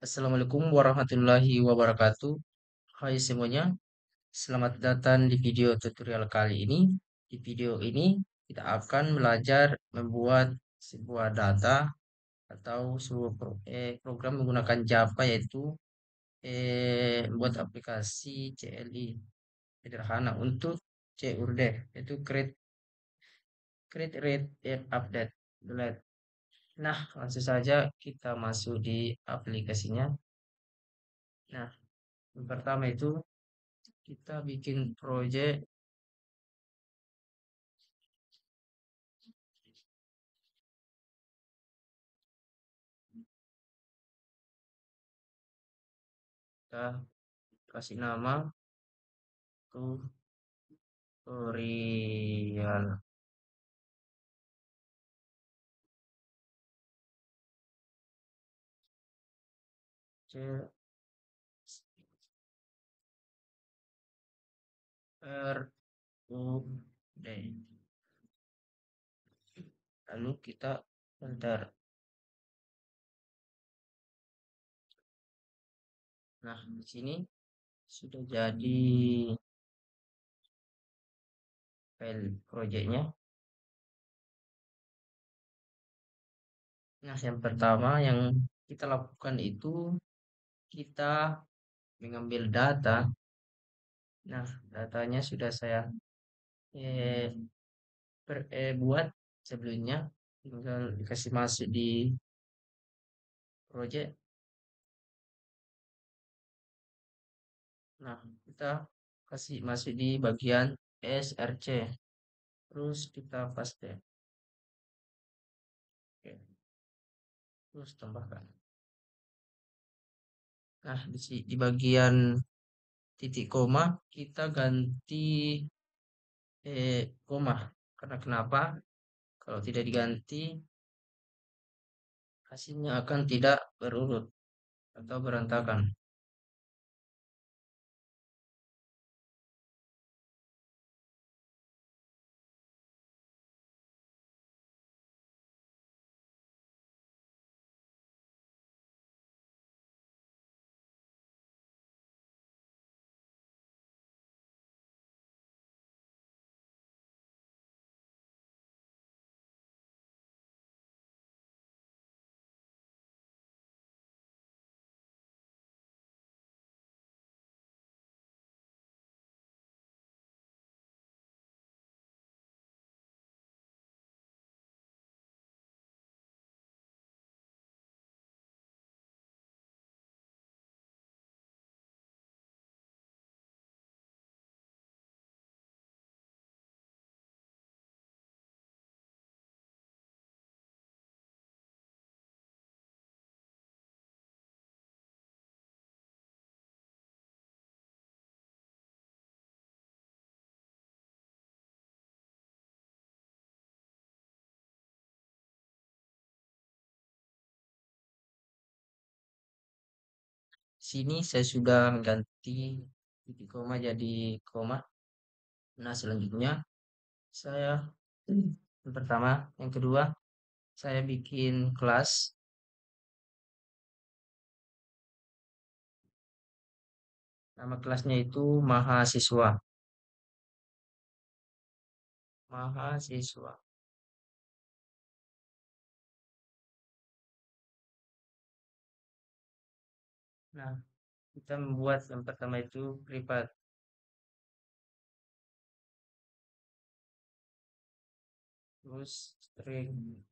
Assalamualaikum warahmatullahi wabarakatuh. Hai semuanya, selamat datang di video tutorial kali ini. Di video ini kita akan belajar membuat sebuah data atau sebuah program menggunakan Java yaitu membuat aplikasi CLI sederhana untuk CURD yaitu create read update delete. Nah, langsung saja kita masuk di aplikasinya. Nah, yang pertama itu kita bikin project. Kita kasih nama tutorial. C R U D. Lalu kita enter. Nah, di sini sudah jadi file projectnya. Nah, yang pertama yang kita lakukan itu kita mengambil data. Nah, datanya sudah saya eh, buat sebelumnya, tinggal dikasih masuk di project. Nah, kita kasih masuk di bagian src, terus kita paste. Oke, terus tambahkan. Nah, di bagian titik koma kita ganti koma. Karena kenapa? Kalau tidak diganti, hasilnya akan tidak berurut atau berantakan. Sini saya sudah ganti titik koma jadi koma. Nah, selanjutnya saya yang pertama, yang kedua saya bikin kelas. Nama kelasnya itu mahasiswa. Mahasiswa. Nah, kita membuat yang pertama itu privat, terus string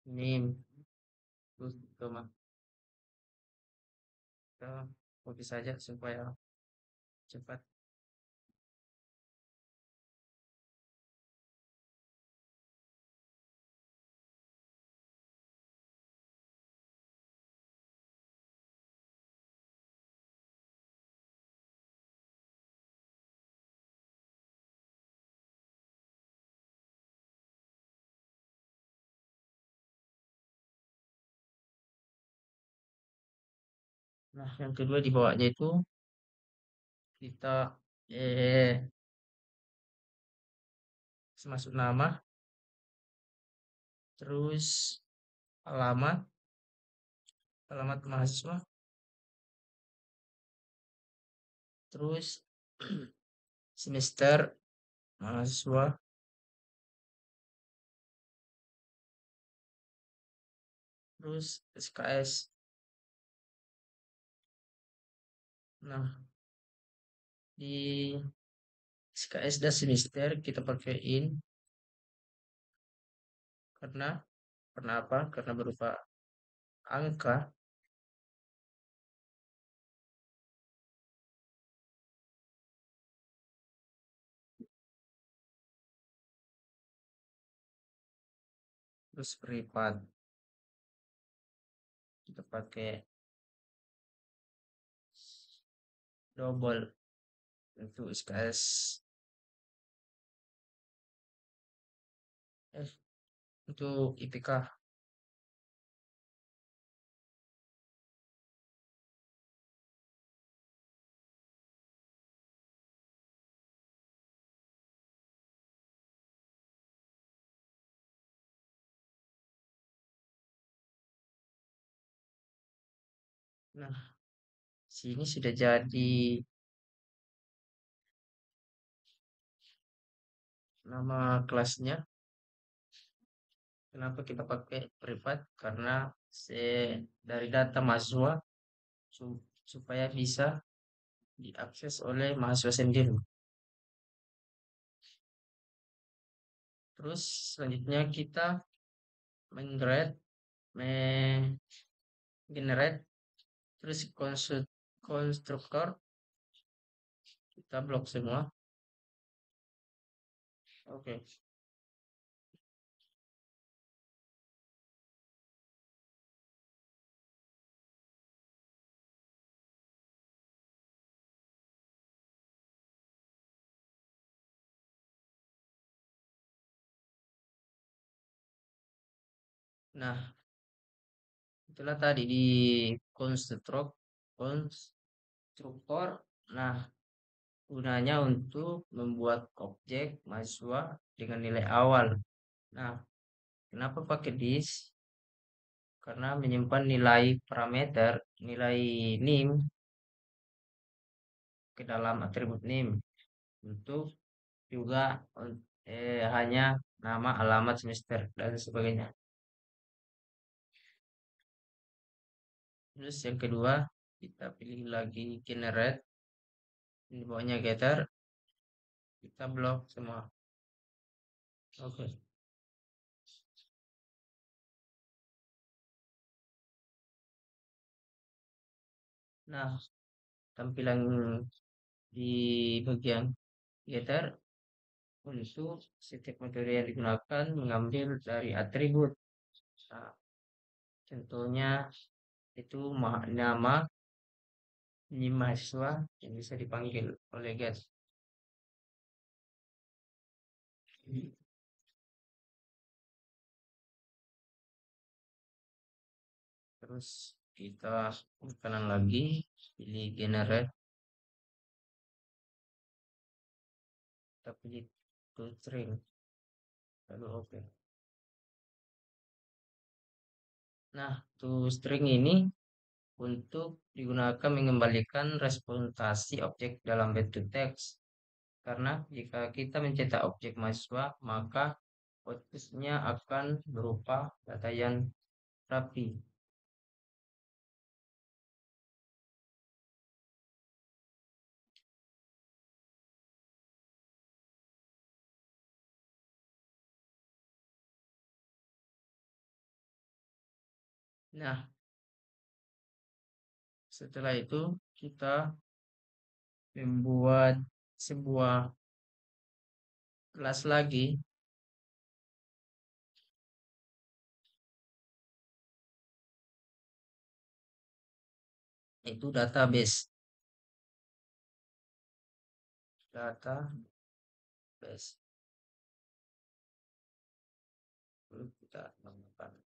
name, terus koma. Kita copy saja supaya cepat. Nah, yang kedua di bawahnya itu kita masuk nama, terus alamat, alamat mahasiswa, terus semester mahasiswa, terus SKS. Nah, di SKS dan semester kita pakaiin karena karena apa? Karena berupa angka. Terus privat kita pakai double untuk SKS untuk IPK. Nah, sini sudah jadi nama kelasnya. Kenapa kita pakai privat? Karena dari data mahasiswa supaya bisa diakses oleh mahasiswa sendiri. Terus selanjutnya kita menggenerate, generate, terus konstruktor kita blok semua. Oke. Nah, itulah tadi di konstruktor. Nah, gunanya untuk membuat objek mahasiswa dengan nilai awal. Nah, kenapa pakai this? Karena menyimpan nilai parameter, nilai nim ke dalam atribut nim untuk juga hanya nama, alamat, semester dan sebagainya. Terus yang kedua, kita pilih lagi generate. Ini bawahnya getter, kita blok semua. Oke. Nah, tampilan di bagian getter untuk setiap metode yang digunakan mengambil dari atribut. Nah, contohnya itu nama ini mahasiswa yang bisa dipanggil oleh get. Terus kita kanan lagi pilih generate, kita pilih to string lalu oke. Nah, to string ini untuk digunakan mengembalikan representasi objek dalam bentuk teks. Karena jika kita mencetak objek mahasiswa, maka outputnya akan berupa data yang rapi. Nah, setelah itu kita membuat sebuah kelas lagi, itu database. Lalu kita tambahkan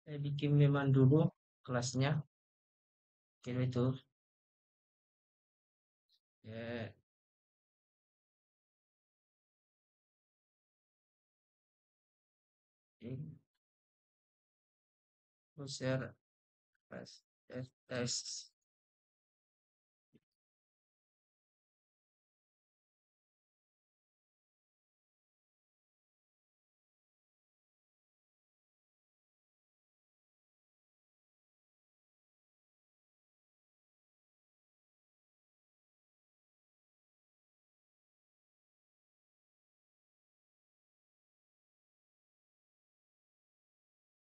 Saya bikin memang dulu kelasnya, kira itu ya, ini share tes tes.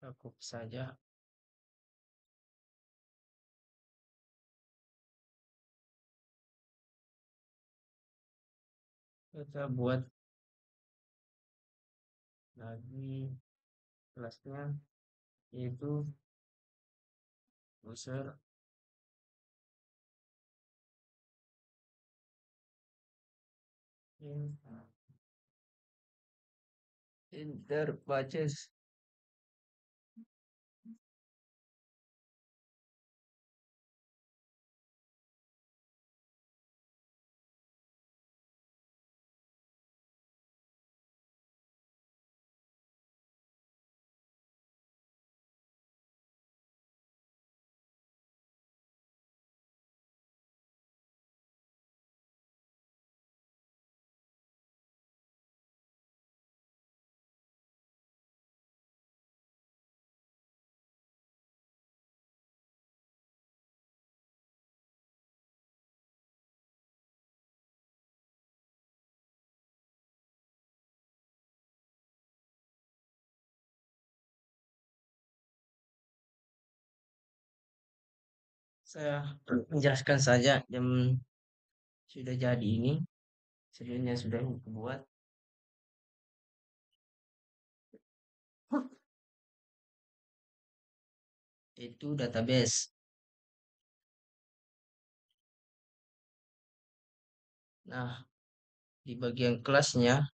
Cukup saja kita buat lagi kelasnya, yaitu user in interfaces. Saya menjelaskan saja yang sudah jadi ini, sebelumnya sudah dibuat, itu database. Nah, di bagian kelasnya,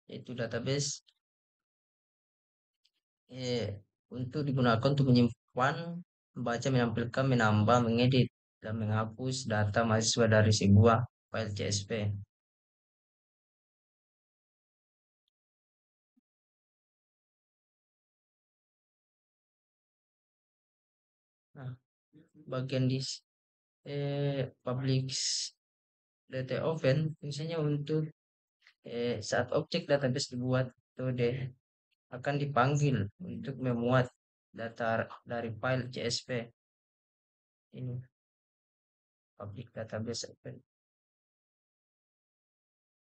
yaitu database, eh, untuk digunakan untuk menyimpan, membaca, menampilkan, menambah, mengedit, dan menghapus data mahasiswa dari sebuah file CSV. Nah, bagian di public data oven fungsinya untuk saat objek database dibuat atau akan dipanggil untuk memuat data dari file CSV. Ini public database oven.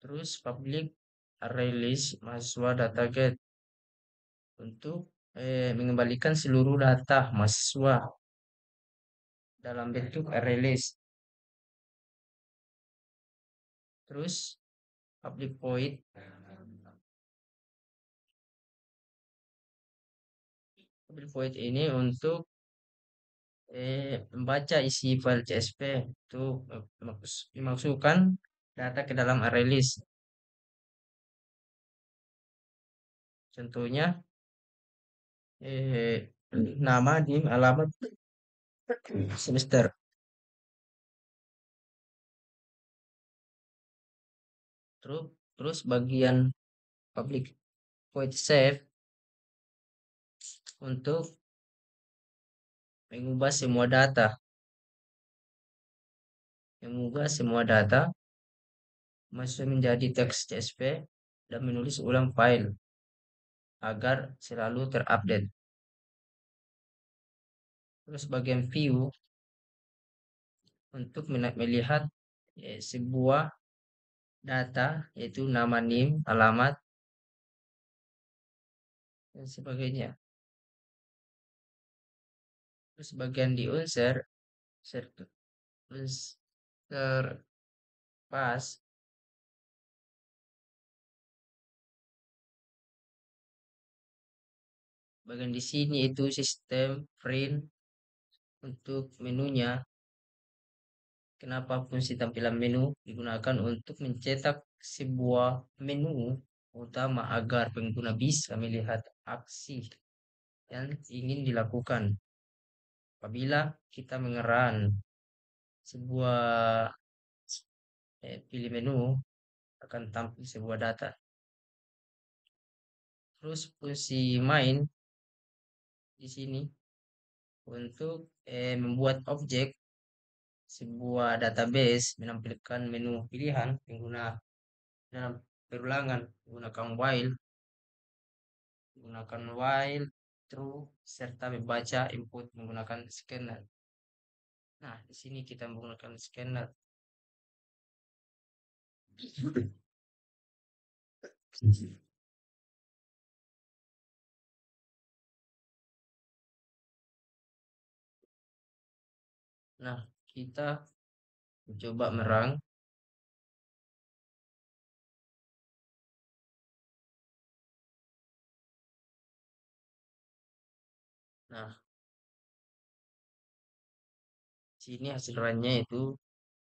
Terus public array list mahasiswa data get untuk mengembalikan seluruh data mahasiswa dalam bentuk array list. Terus public void ini untuk membaca isi file CSV itu, dimasukkan data ke dalam array list. Contohnya nama, dim, alamat, semester. Terus terus bagian public void save untuk mengubah semua data, masuk menjadi teks CSV dan menulis ulang file agar selalu terupdate. Terus bagian view untuk melihat sebuah data, yaitu nama, NIM, alamat, dan sebagainya. Terus bagian di unsur pas, bagian di sini itu sistem print untuk menunya. Kenapa fungsi tampilan menu digunakan untuk mencetak sebuah menu utama agar pengguna bisa melihat aksi yang ingin dilakukan. Apabila kita mengeran sebuah pilih menu, akan tampil sebuah data. Terus fungsi main di sini untuk membuat objek sebuah database menampilkan menu pilihan pengguna dalam perulangan menggunakan while, true, serta membaca input menggunakan scanner. Nah, di sini kita menggunakan scanner. Nah, kita mencoba merang. Nah, sini hasil runnya itu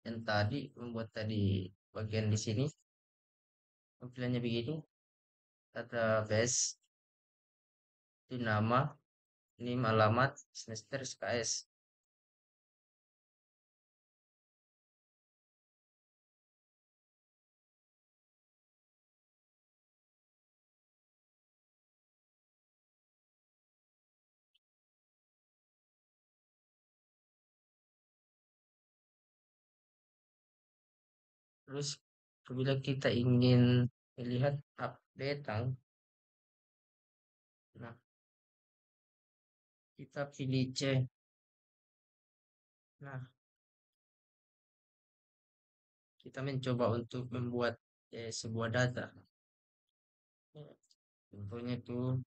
yang tadi membuat tadi bagian di sini tampilannya begitu. Database itu nama, NIM, alamat, semester, SKS. Terus apabila kita ingin melihat update, nah kita pilih C. Nah, kita mencoba untuk membuat sebuah data. Contohnya itu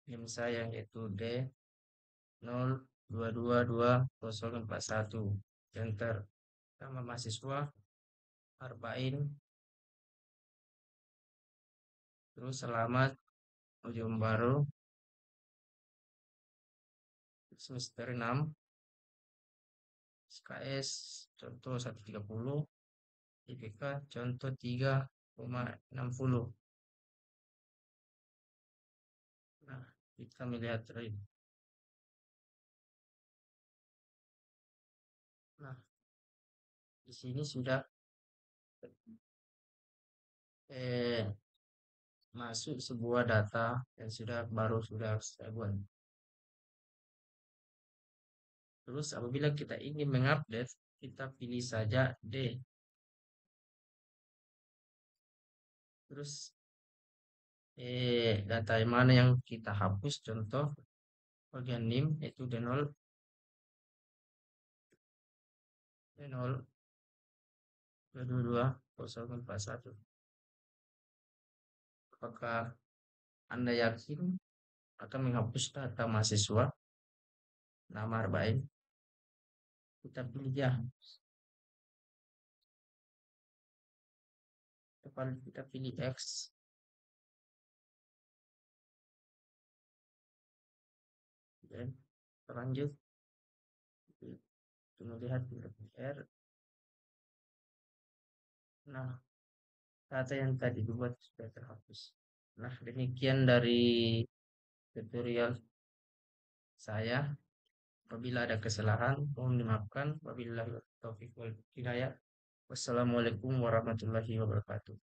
NIM saya yaitu D02220041. Enter. Nama mahasiswa Arba'in. Terus selamat ujung baru semester 6, SKS contoh 130, IPK contoh 3,60. Nah, kita melihat tadi. Nah, di sini sudah eh, masuk sebuah data yang sudah saya buat. Terus apabila kita ingin mengupdate, kita pilih saja D. Terus data yang mana yang kita hapus, contoh bagian NIM itu D0, D0 222 0141. Apakah Anda yakin akan menghapus data mahasiswa nama Arba'in? Kita pilih ya. Kita pilih X. Dan lanjut. Kita melihat R. Nah, data yang tadi dibuat sudah terhapus. Nah, demikian dari tutorial saya. Apabila ada kesalahan, mohon dimaafkan. Wabillahi taufiq wal hidayah. Wassalamualaikum warahmatullahi wabarakatuh.